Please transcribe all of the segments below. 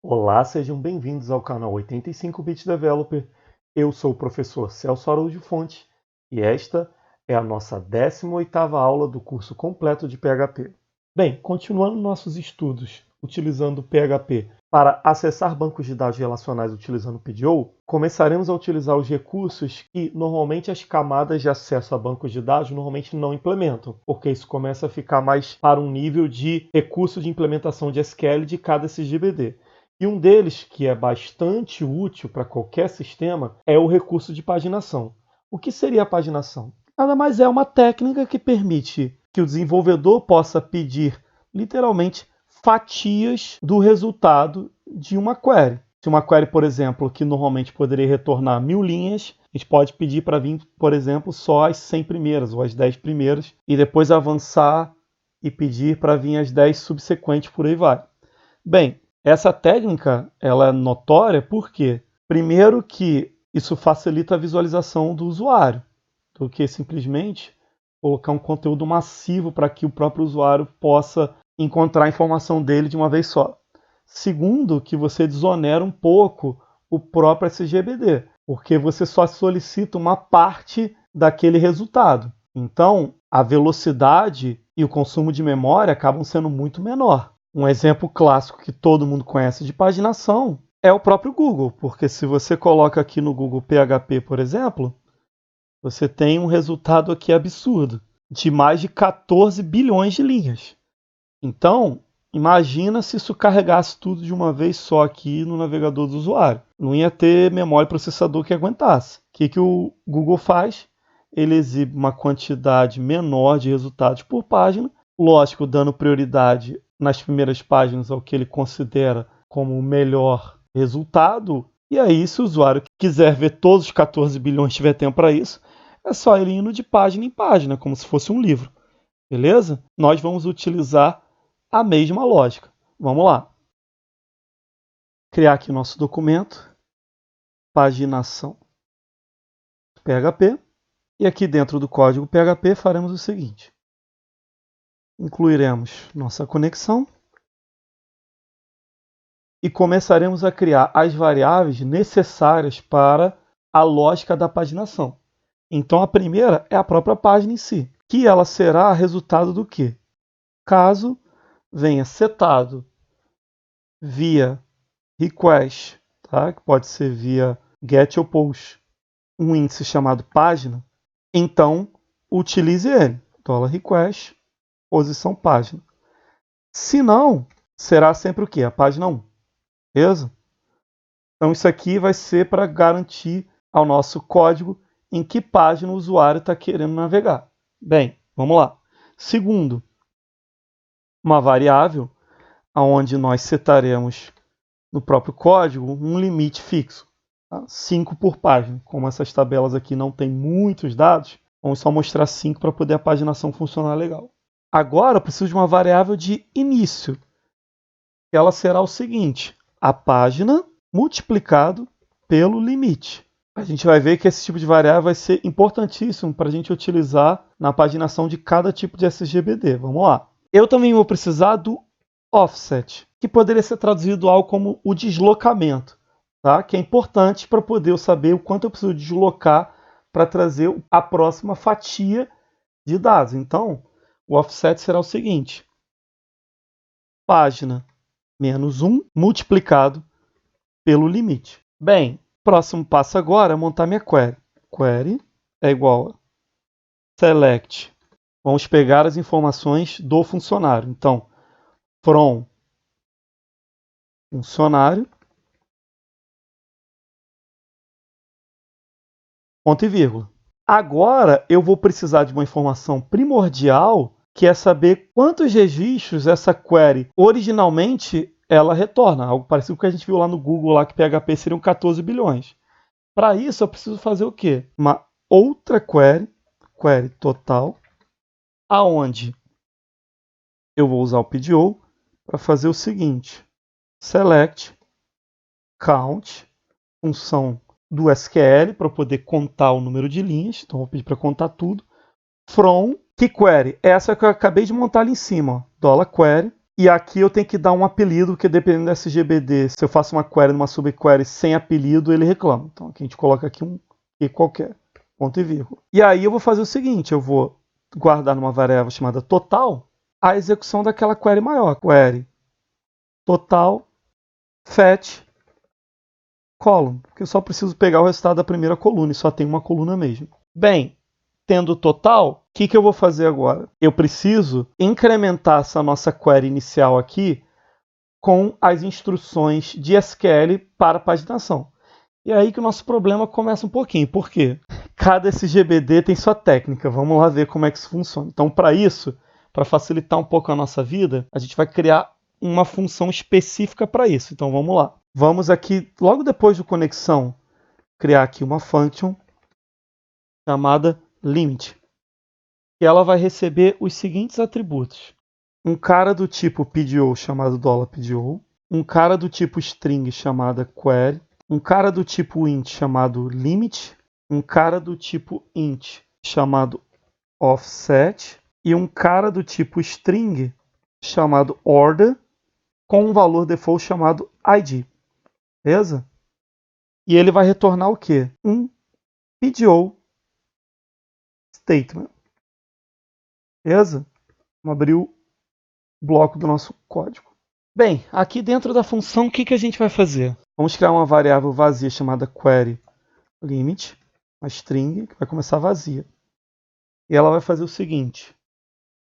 Olá, sejam bem-vindos ao canal 85-Bit Developer. Eu sou o professor Celso Araújo Fonte e esta é a nossa 18ª aula do curso completo de PHP. Bem, continuando nossos estudos utilizando o PHP para acessar bancos de dados relacionais utilizando o PDO, começaremos a utilizar os recursos que normalmente as camadas de acesso a bancos de dados normalmente não implementam, porque isso começa a ficar mais para um nível de recurso de implementação de SQL de cada SGBD. E um deles, que é bastante útil para qualquer sistema, é o recurso de paginação. O que seria a paginação? Nada mais é uma técnica que permite que o desenvolvedor possa pedir, literalmente, fatias do resultado de uma query. Se uma query, por exemplo, que normalmente poderia retornar 1000 linhas, a gente pode pedir para vir, por exemplo, só as 100 primeiras ou as 10 primeiras, e depois avançar e pedir para vir as 10 subsequentes, por aí vai. Bem, essa técnica ela é notória porque, primeiro, que isso facilita a visualização do usuário, do que simplesmente colocar um conteúdo massivo para que o próprio usuário possa encontrar a informação dele de uma vez só. Segundo, que você desonera um pouco o próprio SGBD, porque você só solicita uma parte daquele resultado. Então, a velocidade e o consumo de memória acabam sendo muito menor. Um exemplo clássico que todo mundo conhece de paginação é o próprio Google, porque se você coloca aqui no Google PHP, por exemplo, você tem um resultado aqui absurdo, de mais de 14 bilhões de linhas. Então, imagina se isso carregasse tudo de uma vez só aqui no navegador do usuário. Não ia ter memória e processador que aguentasse. O que o Google faz? Ele exibe uma quantidade menor de resultados por página, lógico, dando prioridade nas primeiras páginas ao que ele considera como o melhor resultado. E aí, se o usuário quiser ver todos os 14 bilhões, tiver tempo para isso, é só ele indo de página em página, como se fosse um livro. Beleza? Nós vamos utilizar a mesma lógica. Vamos lá. Criar aqui nosso documento, paginação PHP, e aqui dentro do código PHP faremos o seguinte. Incluiremos nossa conexão e começaremos a criar as variáveis necessárias para a lógica da paginação. Então a primeira é a própria página em si, que ela será resultado do quê? Caso venha setado via request, tá? Que pode ser via get ou post, um índice chamado página, então utilize ele, $request, posição página. Se não, será sempre o quê? A página 1. Beleza? Então isso aqui vai ser para garantir ao nosso código em que página o usuário está querendo navegar. Bem, vamos lá. Segundo, uma variável onde nós setaremos no próprio código um limite fixo, tá? 5 por página. Como essas tabelas aqui não tem muitos dados, vamos só mostrar 5 para poder a paginação funcionar legal. Agora eu preciso de uma variável de início. Ela será o seguinte, a página multiplicado pelo limite. A gente vai ver que esse tipo de variável vai ser importantíssimo para a gente utilizar na paginação de cada tipo de SGBD. Vamos lá. Eu também vou precisar do offset, que poderia ser traduzido algo como o deslocamento, tá? Que é importante para poder eu saber o quanto eu preciso deslocar para trazer a próxima fatia de dados. Então, o offset será o seguinte, página menos 1 multiplicado pelo limite. Bem, próximo passo agora é montar minha query. Query é igual a select. Vamos pegar as informações do funcionário. Então, from funcionário, ponto e vírgula. Agora eu vou precisar de uma informação primordial, que é saber quantos registros essa query originalmente ela retorna. Algo parecido com o que a gente viu lá no Google, lá que PHP seriam 14 bilhões. Para isso eu preciso fazer o quê? Uma outra query total, aonde eu vou usar o PDO para fazer o seguinte. Select, count, função do SQL para poder contar o número de linhas. Então vou pedir para contar tudo. From, que query? Essa que eu acabei de montar ali em cima. Ó. $query, E aqui eu tenho que dar um apelido, porque dependendo do SGBD, se eu faço uma query numa subquery sem apelido, ele reclama. Então aqui a gente coloca aqui um e qualquer, ponto e vírgula. E aí eu vou fazer o seguinte, eu vou guardar numa variável chamada total a execução daquela query maior. Query total fetch column, porque eu só preciso pegar o resultado da primeira coluna e só tem uma coluna mesmo. Bem, tendo o total, o que eu vou fazer agora? Eu preciso incrementar essa nossa query inicial aqui com as instruções de SQL para paginação. E aí que o nosso problema começa um pouquinho. Por quê? Cada SGBD tem sua técnica. Vamos lá ver como é que isso funciona. Então, para isso, para facilitar um pouco a nossa vida, a gente vai criar uma função específica para isso. Então, vamos lá. Vamos aqui, logo depois do conexão, criar aqui uma function chamada limit. E ela vai receber os seguintes atributos. Um cara do tipo PDO chamado $PDO, um cara do tipo string chamada query, um cara do tipo int chamado limit, um cara do tipo int chamado offset e um cara do tipo string chamado order com um valor default chamado id. Beleza? E ele vai retornar o quê? Um PDO statement. Beleza? Vamos abrir o bloco do nosso código. Bem, aqui dentro da função, o que a gente vai fazer? Vamos criar uma variável vazia chamada query limit, uma string que vai começar vazia. E ela vai fazer o seguinte: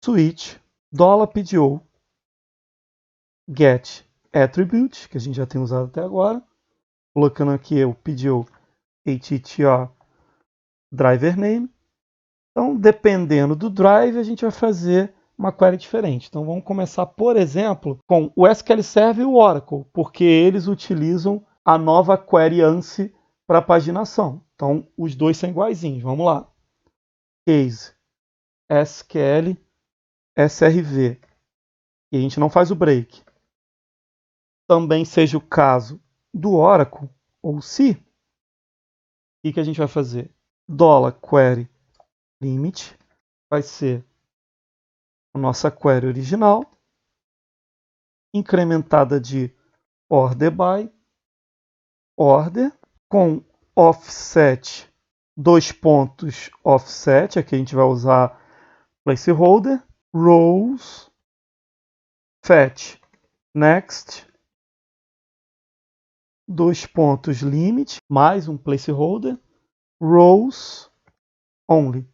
switch $PDO get attribute, que a gente já tem usado até agora, colocando aqui o PDO attr driver name. Então, dependendo do drive, a gente vai fazer uma query diferente. Então, vamos começar, por exemplo, com o SQL Server e o Oracle, porque eles utilizam a nova query ANSI para paginação. Então, os dois são iguaizinhos. Vamos lá. Case SQL SRV. E a gente não faz o break. Também seja o caso do Oracle, ou se, o que a gente vai fazer? $query limit vai ser a nossa query original, incrementada de order by order, com offset, offset, aqui a gente vai usar placeholder, rows, fetch, next, limit, mais um placeholder, rows only.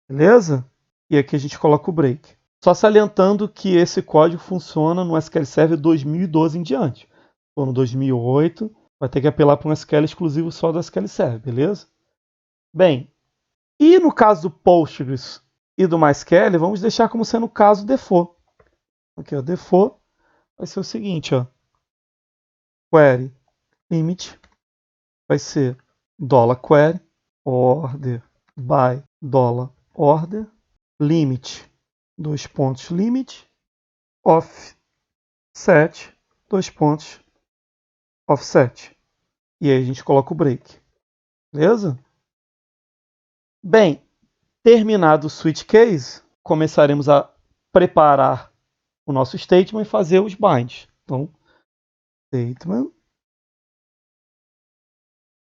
Beleza? E aqui a gente coloca o break. Só salientando que esse código funciona no SQL Server 2012 em diante. Ou no 2008, vai ter que apelar para um SQL exclusivo só do SQL Server, beleza? Bem, e no caso do Postgres e do MySQL, vamos deixar como sendo o caso default. Aqui, ó, default vai ser o seguinte, ó. Query limit vai ser $query order by $order limit limit offset offset. E aí a gente coloca o break. Beleza? Bem, terminado o switch case, começaremos a preparar o nosso statement e fazer os binds. Então, statement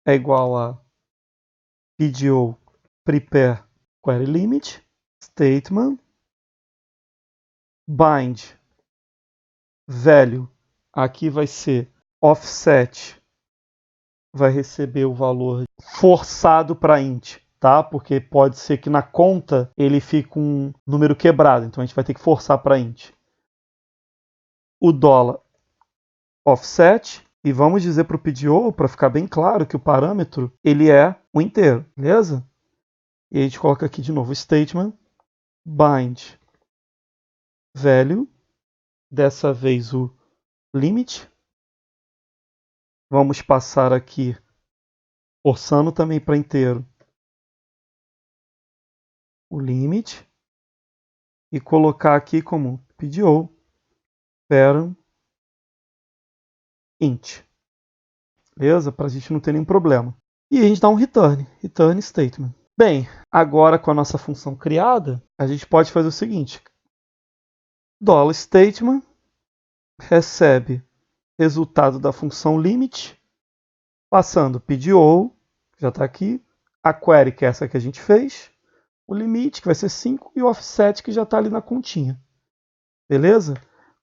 é igual a PDO prepare query limit, statement, bind value, aqui vai ser offset, vai receber o valor forçado para int, tá? Porque pode ser que na conta ele fique um número quebrado, então a gente vai ter que forçar para int. O $offset, e vamos dizer para o PDO, para ficar bem claro que o parâmetro ele é um inteiro, beleza? E a gente coloca aqui de novo o statement, bind value, dessa vez o limit. Vamos passar aqui, forçando também para inteiro, o limit. E colocar aqui como PDO parent int. Beleza? Para a gente não ter nenhum problema. E a gente dá um return statement. Bem, agora com a nossa função criada, a gente pode fazer o seguinte. $statement recebe resultado da função limit, passando PDO, que já está aqui, a query, que é essa que a gente fez, o limite, que vai ser 5, e o offset, que já está ali na continha. Beleza?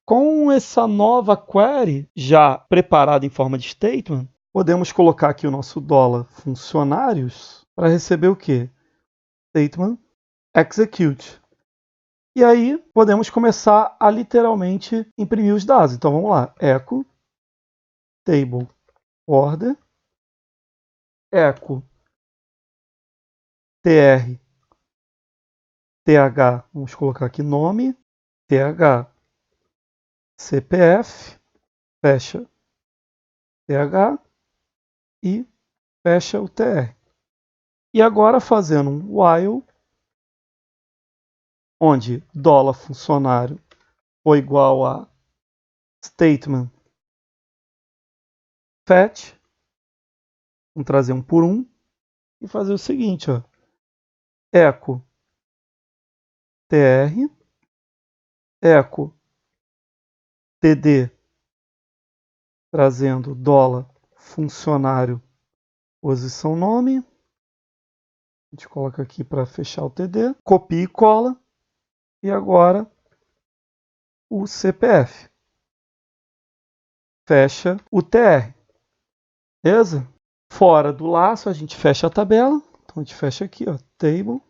Com essa nova query já preparada em forma de statement, podemos colocar aqui o nosso $funcionários para receber o quê? Statement execute. E aí podemos começar a literalmente imprimir os dados. Então vamos lá, echo table order, echo tr th, vamos colocar aqui nome, th CPF, fecha th e fecha o tr. E agora fazendo um while, onde $funcionário foi igual a statement fetch, vamos trazer um por um e fazer o seguinte, ó, echo tr, echo td, trazendo $funcionário posição nome, a gente coloca aqui para fechar o td, copia e cola, e agora o CPF, fecha o tr, beleza? Fora do laço a gente fecha a tabela, então a gente fecha aqui, ó, table,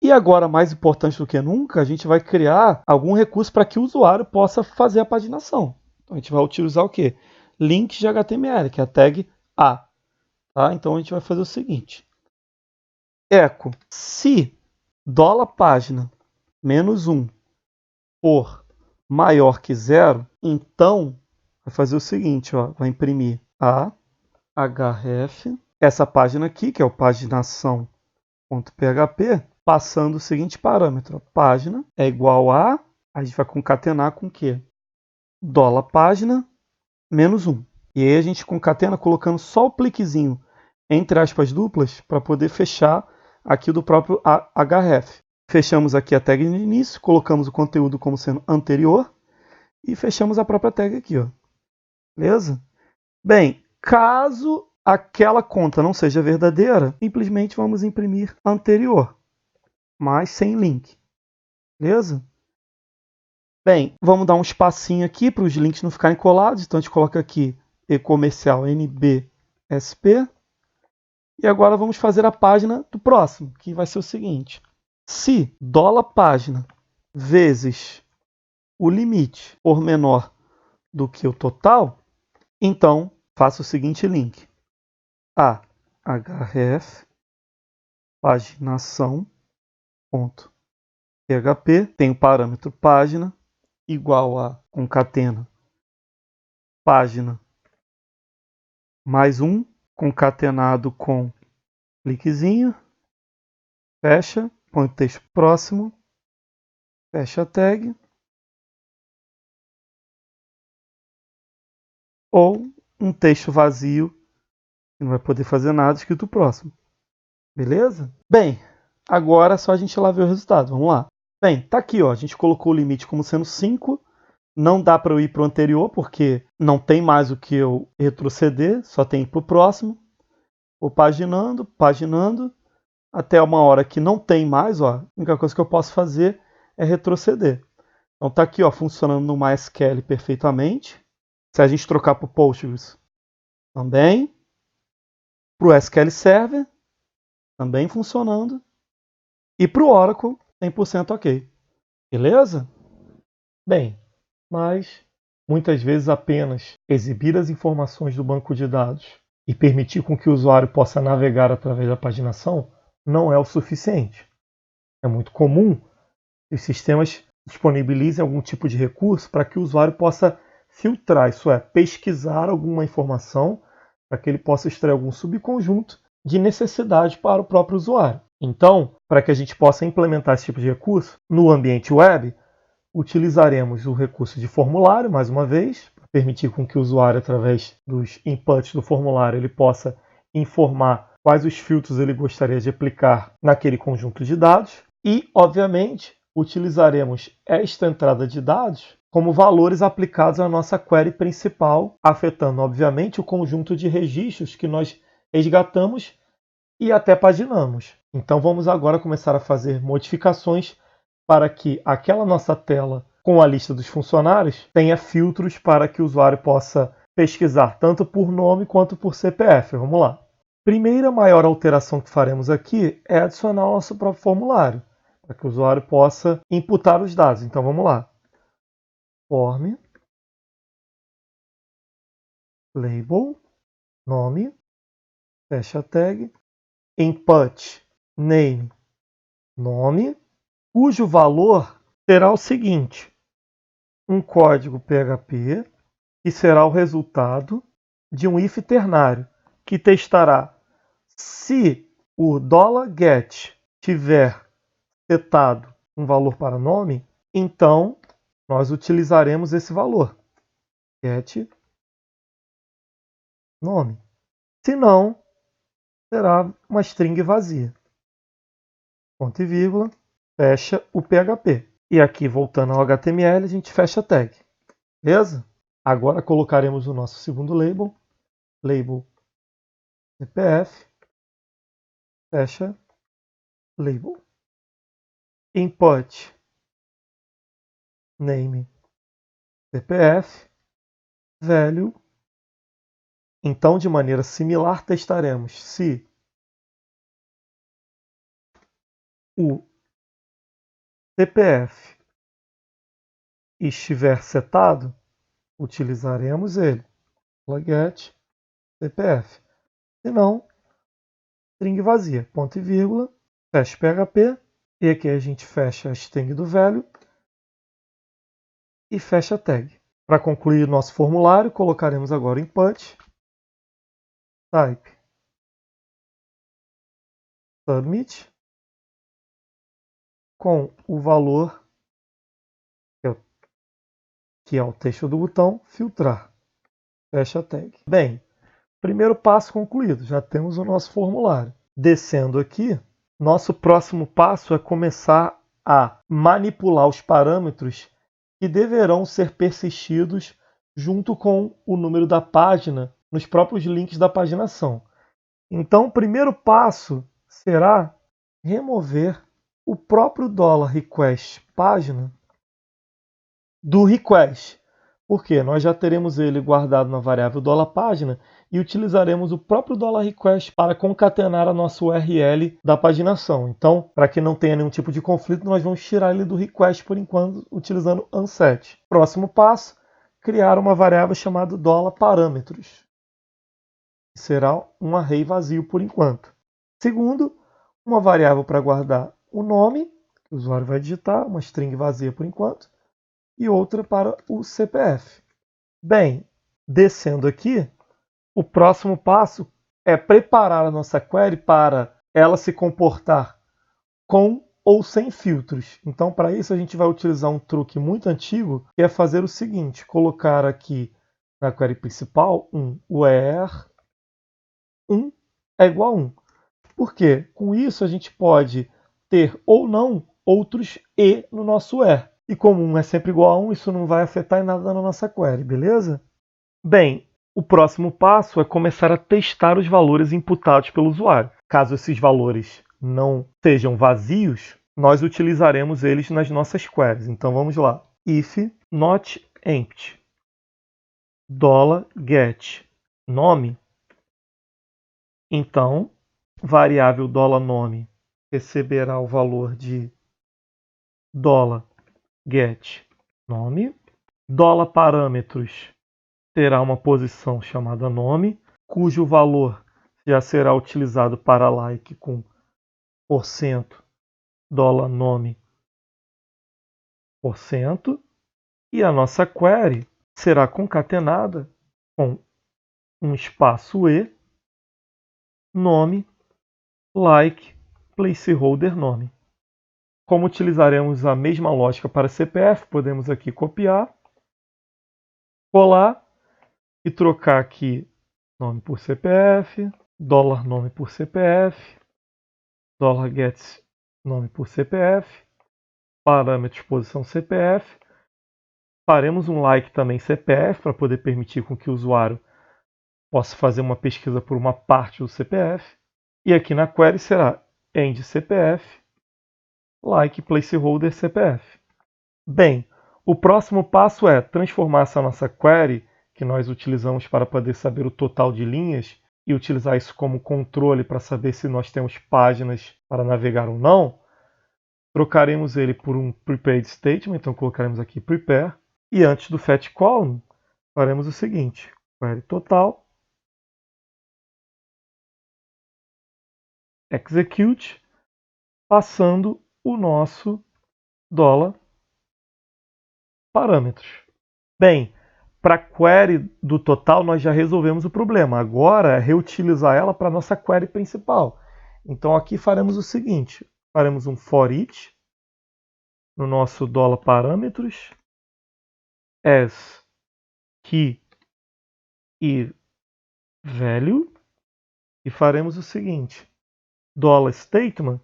e agora, mais importante do que nunca, a gente vai criar algum recurso para que o usuário possa fazer a paginação. Então a gente vai utilizar o quê? Links de HTML, que é a tag A. Tá? Então a gente vai fazer o seguinte, echo, se $página -1 for maior que 0, então vai fazer o seguinte, ó, vai imprimir a href, essa página aqui, que é o paginação.php, passando o seguinte parâmetro, página é igual a gente vai concatenar com o quê? $página -1. E aí a gente concatena colocando só o pliquezinho entre aspas duplas para poder fechar aqui do próprio href. Fechamos aqui a tag de início, colocamos o conteúdo como sendo anterior e fechamos a própria tag aqui, ó. Beleza? Bem, caso aquela conta não seja verdadeira, simplesmente vamos imprimir anterior, mas sem link. Beleza? Bem, vamos dar um espacinho aqui para os links não ficarem colados, então a gente coloca aqui e-comercial nbsp. E agora vamos fazer a página do próximo, que vai ser o seguinte. Se $página vezes o limite for menor do que o total, então faça o seguinte link. A href paginação.php tem o parâmetro página igual a concatena página mais um concatenado com cliquezinho, fecha, põe o texto próximo, fecha a tag, ou um texto vazio, que não vai poder fazer nada, escrito próximo. Beleza? Bem, agora é só a gente ir lá ver o resultado. Vamos lá. Bem, tá aqui, ó, a gente colocou o limite como sendo 5. Não dá para eu ir para o anterior, porque não tem mais o que eu retroceder, só tem para o próximo. Vou paginando, até uma hora que não tem mais, ó, a única coisa que eu posso fazer é retroceder. Então tá aqui, ó, funcionando no MySQL perfeitamente. Se a gente trocar para o Postgres, também. Para o SQL Server, também funcionando. E para o Oracle, 100% ok. Beleza? Bem, mas muitas vezes apenas exibir as informações do banco de dados e permitir com que o usuário possa navegar através da paginação não é o suficiente. É muito comum que os sistemas disponibilizem algum tipo de recurso para que o usuário possa filtrar, isso é, pesquisar alguma informação para que ele possa extrair algum subconjunto de necessidade para o próprio usuário. Então, para que a gente possa implementar esse tipo de recurso no ambiente web, utilizaremos o recurso de formulário, mais uma vez, para permitir com que o usuário, através dos inputs do formulário, ele possa informar quais os filtros ele gostaria de aplicar naquele conjunto de dados. E, obviamente, utilizaremos esta entrada de dados como valores aplicados à nossa query principal, afetando, obviamente, o conjunto de registros que nós resgatamos e até paginamos. Então vamos agora começar a fazer modificações para que aquela nossa tela com a lista dos funcionários tenha filtros para que o usuário possa pesquisar tanto por nome quanto por CPF. Vamos lá. Primeira maior alteração que faremos aqui é adicionar o nosso próprio formulário, para que o usuário possa imputar os dados. Então vamos lá. Form, label, nome, fecha tag, input, name, nome, cujo valor será o seguinte: um código PHP que será o resultado de um if ternário, que testará se o $get tiver setado um valor para nome, então nós utilizaremos esse valor, get nome. Se não, será uma string vazia. Ponto e vírgula, fecha o PHP. E aqui, voltando ao HTML, a gente fecha a tag. Beleza? Agora colocaremos o nosso segundo label, label CPF, fecha label. Input name CPF, value. Então, de maneira similar, testaremos se o CPF estiver setado, utilizaremos ele. Get CPF. Se não, string vazia. Ponto e vírgula, fecha PHP. E aqui a gente fecha a string do value e fecha a tag. Para concluir o nosso formulário, colocaremos agora input, type, submit, com o valor, que é o texto do botão, filtrar. Fecha a tag. Bem, primeiro passo concluído, já temos o nosso formulário. Descendo aqui, nosso próximo passo é começar a manipular os parâmetros que deverão ser persistidos junto com o número da página nos próprios links da paginação. Então, o primeiro passo será remover o próprio $request página do request. Porque nós já teremos ele guardado na variável $página e utilizaremos o próprio $request para concatenar a nossa URL da paginação. Então, para que não tenha nenhum tipo de conflito, nós vamos tirar ele do request por enquanto, utilizando unset. Próximo passo, criar uma variável chamada $parâmetros. Será um array vazio por enquanto. Segundo, uma variável para guardar o nome, que o usuário vai digitar, uma string vazia por enquanto, e outra para o CPF. Bem, descendo aqui, o próximo passo é preparar a nossa query para ela se comportar com ou sem filtros. Então, para isso, a gente vai utilizar um truque muito antigo, que é fazer o seguinte: colocar aqui na query principal where 1 é igual a 1. Por quê? Com isso, a gente pode ter ou não outros e no nosso where. E como 1 é sempre igual a 1, isso não vai afetar em nada na nossa query, beleza? Bem, o próximo passo é começar a testar os valores imputados pelo usuário. Caso esses valores não sejam vazios, nós utilizaremos eles nas nossas queries. Então vamos lá. If not empty, $get nome, então variável $nome receberá o valor de $get nome, $parâmetros terá uma posição chamada nome, cujo valor já será utilizado para like com $nome %, e a nossa query será concatenada com um espaço e, nome, like, placeholder nome. Como utilizaremos a mesma lógica para CPF, podemos aqui copiar, colar e trocar aqui nome por CPF, $nome por CPF, $get nome por CPF, parâmetros posição CPF. Faremos um like também CPF para poder permitir com que o usuário possa fazer uma pesquisa por uma parte do CPF. E aqui na query será end CPF, like placeholder CPF. Bem, o próximo passo é transformar essa nossa query, que nós utilizamos para poder saber o total de linhas, e utilizar isso como controle para saber se nós temos páginas para navegar ou não. Trocaremos ele por um prepared statement, então colocaremos aqui prepare. E antes do fetch column, faremos o seguinte, query total, execute, passando o nosso $, parâmetros. Bem, para a query do total nós já resolvemos o problema. Agora é reutilizar ela para a nossa query principal. Então aqui faremos o seguinte, faremos um for each no nosso $parâmetros as key e value e faremos o seguinte, $statement,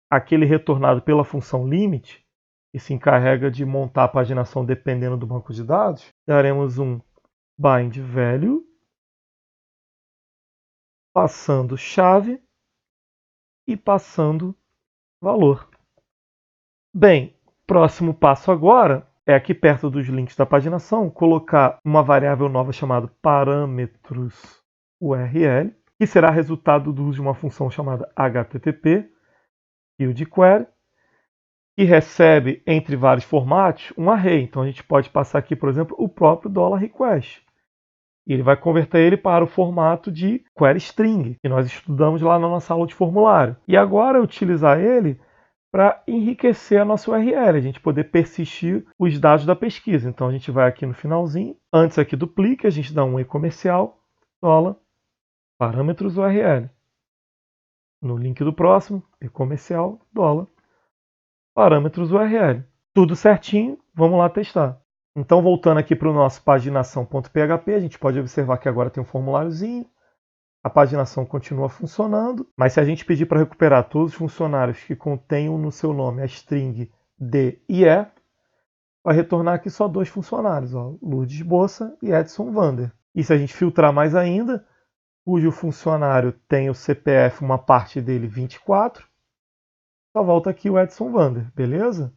aquele retornado pela função limit, que se encarrega de montar a paginação dependendo do banco de dados, daremos um bind value, passando chave e passando valor. Bem, próximo passo agora é aqui perto dos links da paginação, colocar uma variável nova chamada parâmetros URL, que será resultado do uso de uma função chamada HTTP, field query, que recebe, entre vários formatos, um array. Então a gente pode passar aqui, por exemplo, o próprio $request. E ele vai converter ele para o formato de query string, que nós estudamos lá na nossa aula de formulário. E agora utilizar ele para enriquecer a nossa URL, a gente poder persistir os dados da pesquisa. Então a gente vai aqui no finalzinho, antes aqui do clique, a gente dá um e-comercial, parâmetros URL. No link do próximo, e-comercial, parâmetros URL. Tudo certinho, vamos lá testar. Então voltando aqui para o nosso paginação.php, a gente pode observar que agora tem um formuláriozinho, a paginação continua funcionando, mas se a gente pedir para recuperar todos os funcionários que contenham no seu nome a string D e E, vai retornar aqui só 2 funcionários, Lourdes Bossa e Edson Vander. E se a gente filtrar mais ainda, cujo funcionário tem o CPF, uma parte dele 24, só volta aqui o Edson Vander, beleza?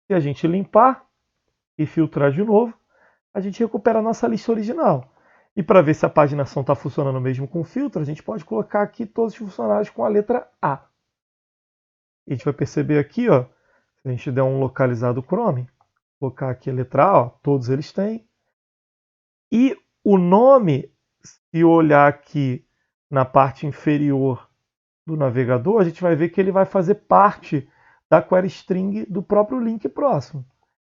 Se a gente limpar e filtrar de novo, a gente recupera a nossa lista original. E para ver se a paginação está funcionando mesmo com filtro, a gente pode colocar aqui todos os funcionários com a letra A. E a gente vai perceber aqui, ó, se a gente der um localizado Chrome, colocar aqui a letra A, ó, todos eles têm. E o nome, se olhar aqui na parte inferior do navegador, a gente vai ver que ele vai fazer parte da query string do próprio link próximo.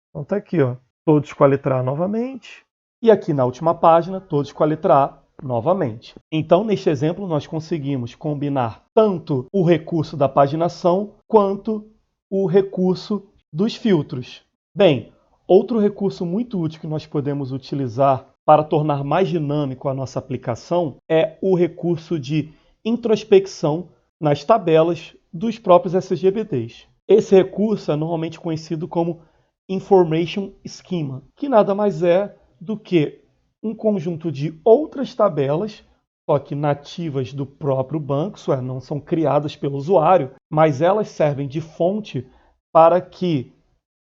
Então está aqui, ó, todos com a letra A novamente. E aqui na última página, todos com a letra A novamente. Então, neste exemplo, nós conseguimos combinar tanto o recurso da paginação quanto o recurso dos filtros. Bem, outro recurso muito útil que nós podemos utilizar para tornar mais dinâmico a nossa aplicação é o recurso de introspecção nas tabelas dos próprios SGBTs. Esse recurso é normalmente conhecido como Information Schema, que nada mais é do que um conjunto de outras tabelas, só que nativas do próprio banco, isso é, não são criadas pelo usuário, mas elas servem de fonte para que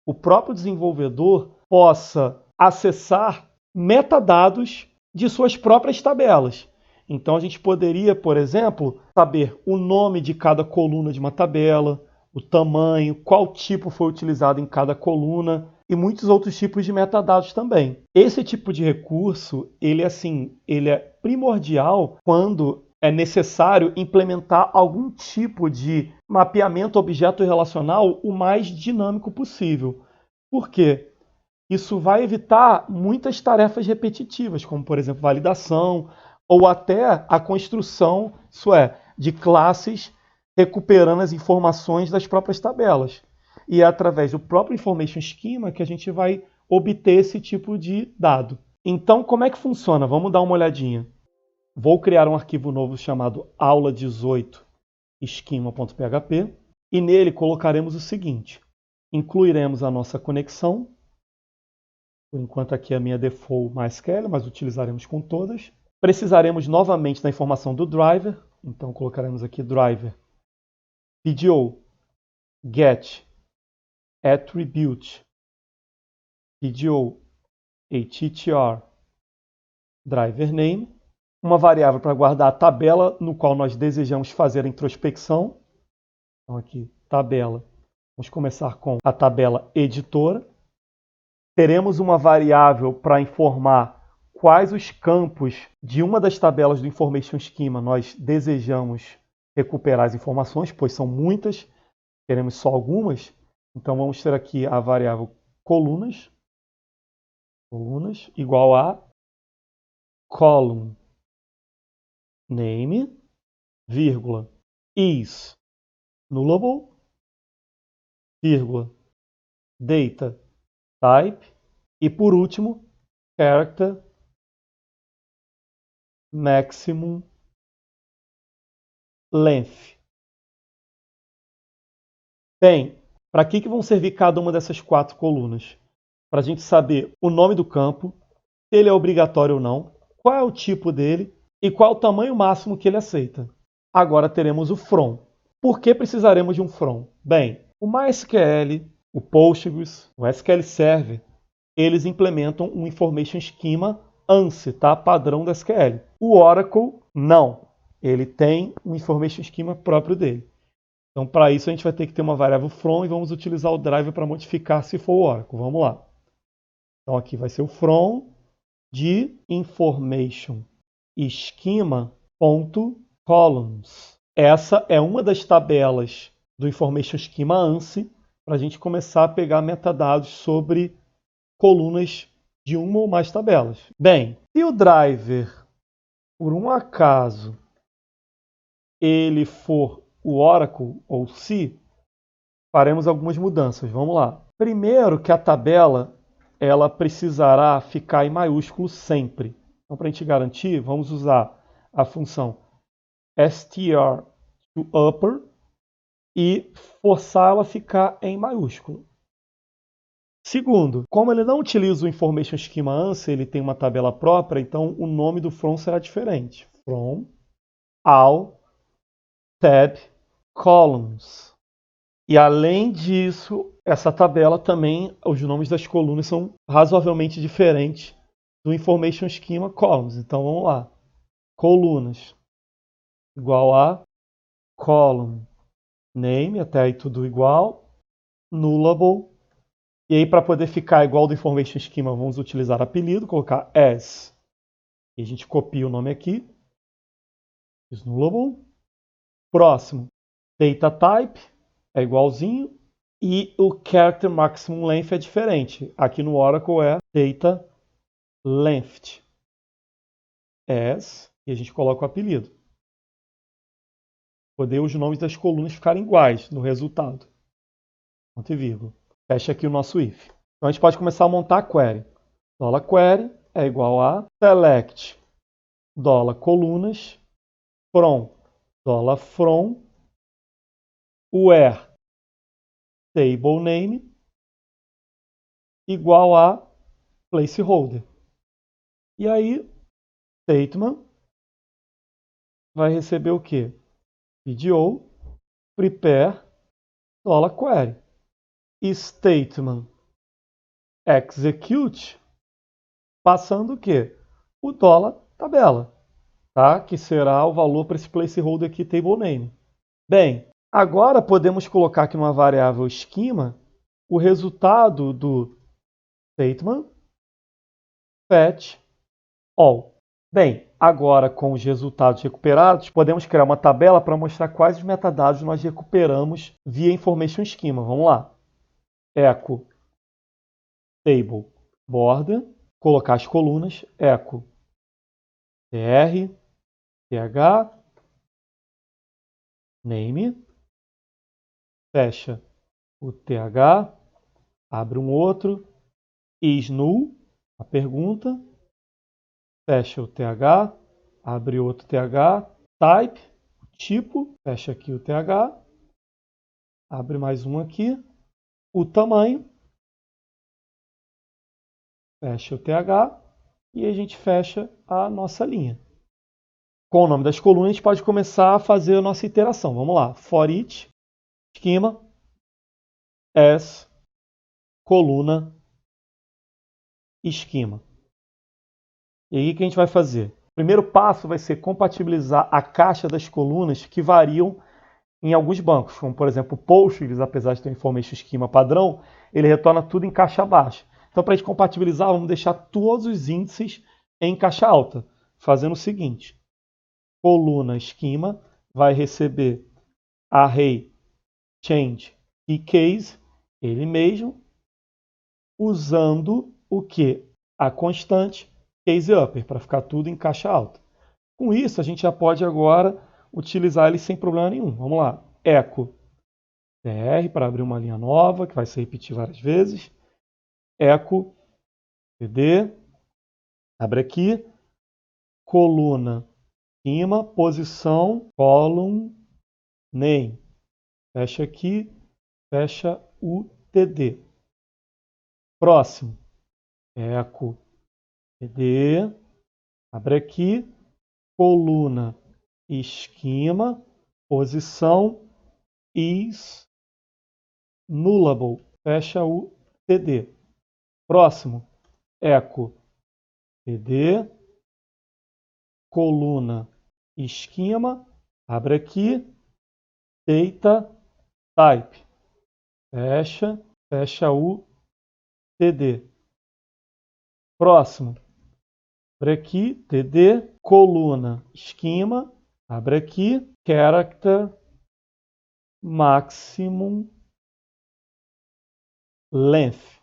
o próprio desenvolvedor possa acessar metadados de suas próprias tabelas. Então a gente poderia, por exemplo, saber o nome de cada coluna de uma tabela, o tamanho, qual tipo foi utilizado em cada coluna e muitos outros tipos de metadados também. Esse tipo de recurso, ele é primordial quando é necessário implementar algum tipo de mapeamento objeto relacional o mais dinâmico possível. Por quê? Isso vai evitar muitas tarefas repetitivas, como, por exemplo, validação ou até a construção, isso é, de classes recuperando as informações das próprias tabelas. E é através do próprio Information Schema que a gente vai obter esse tipo de dado. Então, como é que funciona? Vamos dar uma olhadinha. Vou criar um arquivo novo chamado aula18 schema.php e nele colocaremos o seguinte. incluiremos a nossa conexão. Por enquanto aqui é a minha default MySQL, mas utilizaremos com todas. Precisaremos novamente da informação do driver, então colocaremos aqui driver PDO get attribute PDO attr driver name, uma variável para guardar a tabela no qual nós desejamos fazer a introspecção. Então aqui, tabela. Vamos começar com a tabela editora. Teremos uma variável para informar quais os campos de uma das tabelas do Information Schema nós desejamos recuperar as informações, pois são muitas, queremos só algumas. Então vamos ter aqui a variável colunas igual a column name, vírgula, is nullable, vírgula, data type e por último character maximum length. Bem, para que vão servir cada uma dessas 4 colunas? Para a gente saber o nome do campo, se ele é obrigatório ou não, qual é o tipo dele e qual é o tamanho máximo que ele aceita. Agora teremos o from. Por que precisaremos de um from? Bem, o MySQL, o Postgres, o SQL Server, eles implementam um Information Schema ANSI, tá? Padrão da SQL. O Oracle, não. Ele tem um Information Schema próprio dele. Então, para isso, a gente vai ter que ter uma variável from e vamos utilizar o driver para modificar se for o Oracle. Vamos lá. Então, aqui vai ser o from de information schema.columns. Essa é uma das tabelas do Information Schema ANSI para a gente começar a pegar metadados sobre colunas de uma ou mais tabelas. Bem, se o driver, por um acaso, ele for o Oracle ou se, faremos algumas mudanças. Vamos lá. Primeiro que a tabela ela precisará ficar em maiúsculo sempre. Então, para a gente garantir, vamos usar a função str to upper e forçar ela a ficar em maiúsculo. Segundo, como ele não utiliza o Information Schema ANSI, ele tem uma tabela própria, então o nome do from será diferente. From all tab columns. E além disso, essa tabela também, os nomes das colunas são razoavelmente diferentes do Information Schema Columns. Então vamos lá. Colunas igual a column name, até aí tudo igual, nullable. E aí para poder ficar igual do Information Schema, vamos utilizar apelido, colocar as. E a gente copia o nome aqui. Nullable. Próximo, data type é igualzinho. E o character maximum length é diferente. Aqui no Oracle é data length as, e a gente coloca o apelido. Poder os nomes das colunas ficarem iguais no resultado. Ponto e vírgula. Fecha aqui o nosso if. Então a gente pode começar a montar a query. $query é igual a select $colunas from where table name igual a placeholder. E aí, statement vai receber o quê? PDO prepare $query. E statement execute passando o quê? O $tabela, tá? Que será o valor para esse placeholder aqui, table name. Bem, agora podemos colocar aqui numa variável schema o resultado do statement fetch all. Bem, agora com os resultados recuperados, podemos criar uma tabela para mostrar quais os metadados nós recuperamos via Information Schema. Vamos lá. Echo table border, colocar as colunas, echo tr, th, name, fecha o th, abre um outro, is null, a pergunta, fecha o th, abre outro th, type, tipo, fecha aqui o th, abre mais um aqui, o tamanho, fecha o TH e a gente fecha a nossa linha. Com o nome das colunas, a gente pode começar a fazer a nossa iteração. Vamos lá. For each schema as coluna esquema. E aí o que a gente vai fazer? O primeiro passo vai ser compatibilizar a caixa das colunas que variam em alguns bancos, como por exemplo o Postgres, apesar de ter um information schema padrão, ele retorna tudo em caixa baixa. Então para a gente compatibilizar, vamos deixar todos os índices em caixa alta, fazendo o seguinte: coluna esquema vai receber array change e case, ele mesmo, usando o que? A constante case upper, para ficar tudo em caixa alta. Com isso, a gente já pode agora utilizar ele sem problema nenhum. Vamos lá. Echo tr para abrir uma linha nova, que vai se repetir várias vezes. Echo td, abre aqui, coluna esquema, posição, column, name. Fecha aqui, fecha o td. Próximo. Echo td, abre aqui, coluna esquema, posição, is nullable, fecha o td. Próximo, echo td, coluna esquema, abre aqui, data type, fecha o td. Próximo, abre aqui, td, coluna esquema, abre aqui, character maximum length.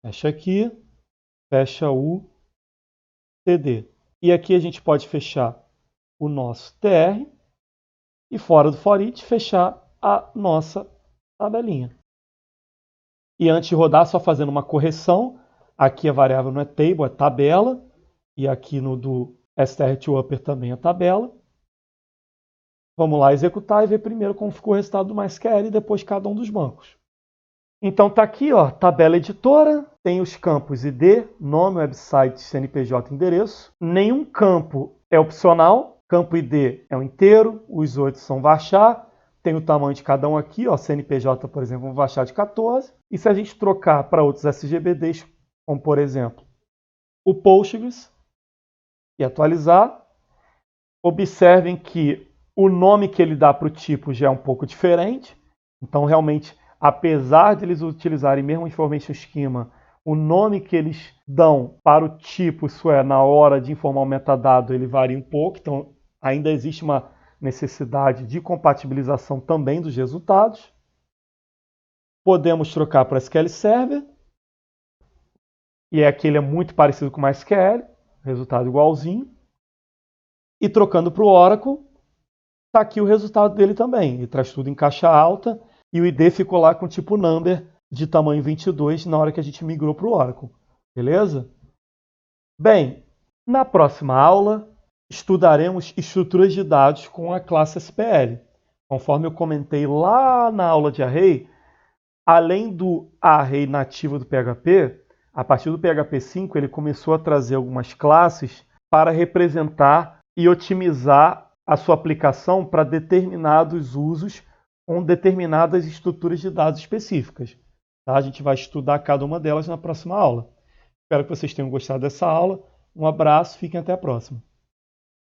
Fecha aqui, fecha o td. E aqui a gente pode fechar o nosso tr e fora do for each fechar a nossa tabelinha. E antes de rodar, só fazendo uma correção, aqui a variável não é table, é tabela, e aqui no do str2upper também é tabela. Vamos lá executar e ver primeiro como ficou o resultado do MySQL e depois cada um dos bancos. Então está aqui, ó, tabela editora, tem os campos ID, nome, website, CNPJ, endereço. Nenhum campo é opcional, campo ID é um inteiro, os 8 são varchar, tem o tamanho de cada um aqui, ó, CNPJ, por exemplo, um varchar de 14. E se a gente trocar para outros SGBDs, como por exemplo o Postgres, e atualizar, observem que o nome que ele dá para o tipo já é um pouco diferente. Então, realmente, apesar de eles utilizarem mesmo information schema, o nome que eles dão para o tipo, isso é, na hora de informar o metadado, ele varia um pouco. Então, ainda existe uma necessidade de compatibilização também dos resultados. Podemos trocar para SQL Server. E aqui ele é muito parecido com o MySQL, resultado igualzinho. E trocando para o Oracle, está aqui o resultado dele também. Ele traz tudo em caixa alta e o ID ficou lá com o tipo number de tamanho 22 na hora que a gente migrou para o Oracle. Beleza? Bem, na próxima aula estudaremos estruturas de dados com a classe SPL. Conforme eu comentei lá na aula de Array, além do Array nativo do PHP, a partir do PHP 5 ele começou a trazer algumas classes para representar e otimizar a sua aplicação para determinados usos com determinadas estruturas de dados específicas. Tá? A gente vai estudar cada uma delas na próxima aula. Espero que vocês tenham gostado dessa aula. Um abraço, fiquem até a próxima.